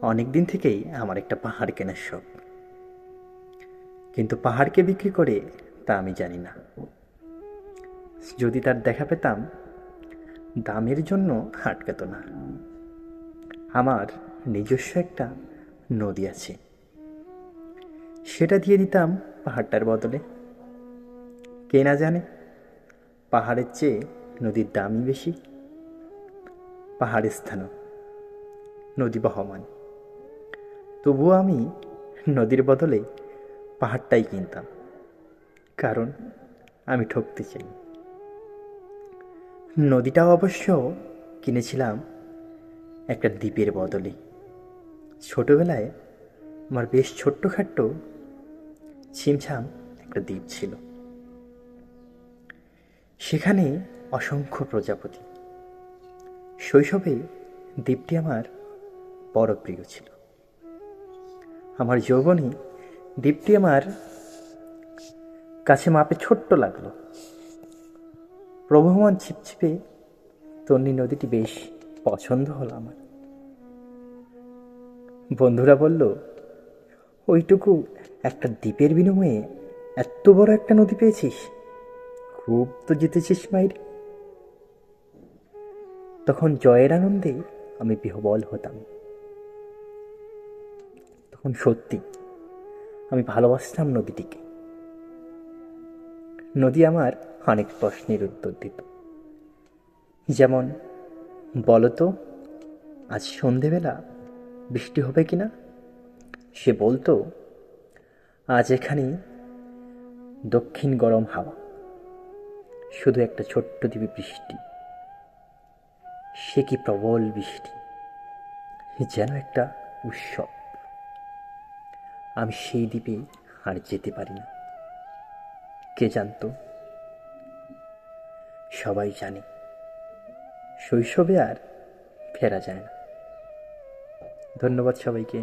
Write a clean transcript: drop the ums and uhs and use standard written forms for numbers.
অনেক দিন থেকেই আমার একটা পাহাড় কেনার শখ, কিন্তু পাহাড়কে বিক্রি করে তা আমি জানি না। যদি তার দেখা পেতাম, দামের জন্য আটকাতো না। আমার নিজস্ব একটা নদী আছে, সেটা দিয়ে দিতাম পাহাড়টার বদলে। কে না জানে, পাহাড়ের চেয়ে নদীর দামই বেশি। পাহাড়ের স্থানও, নদী বহমান, তবুও আমি নদীর বদলে পাহাড়টাই কিনতাম, কারণ আমি ঠকতে চাই। নদীটাও অবশ্য কিনেছিলাম একটা দ্বীপের বদলে। ছোটবেলায় আমার বেশ ছোট্টখাট্ট ছিমছাম একটা দ্বীপ ছিল, সেখানে অসংখ্য প্রজাপতি। শৈশবে দ্বীপটি আমার বড় প্রিয় ছিল। আমার যৌবনে দ্বীপটি আমার কাছে মাপে ছোট্ট লাগলো। প্রবহমান ছিপছিপে তন্নি নদীটি বেশ পছন্দ হলো আমার। বন্ধুরা বলল, ওইটুকু একটা দ্বীপের বিনিময়ে এত বড় একটা নদী পেয়েছিস, খুব তো জিতেছিস মাইর। তখন জয়ের আনন্দে আমি বিহ্বল হতাম। তখন সত্যি আমি ভালোবাসতাম নদীটিকে। নদী আমার অনেক প্রশ্নের উত্তর দিত, যেমন, বলতো আজ সন্ধেবেলা বৃষ্টি হবে কিনা। সে বলতো, আজ এখানে দক্ষিণ গরম হাওয়া, শুধু একটা ছোট্ট দ্বীপে বৃষ্টি। সে কি প্রবল বৃষ্টি, যেন একটা উৎসব। আমি সেই দ্বীপে আর যেতে পারি না। কে জানতো? সবাই জানে, শৈশবে আর ফেরা যায় না। ধন্যবাদ সবাইকে।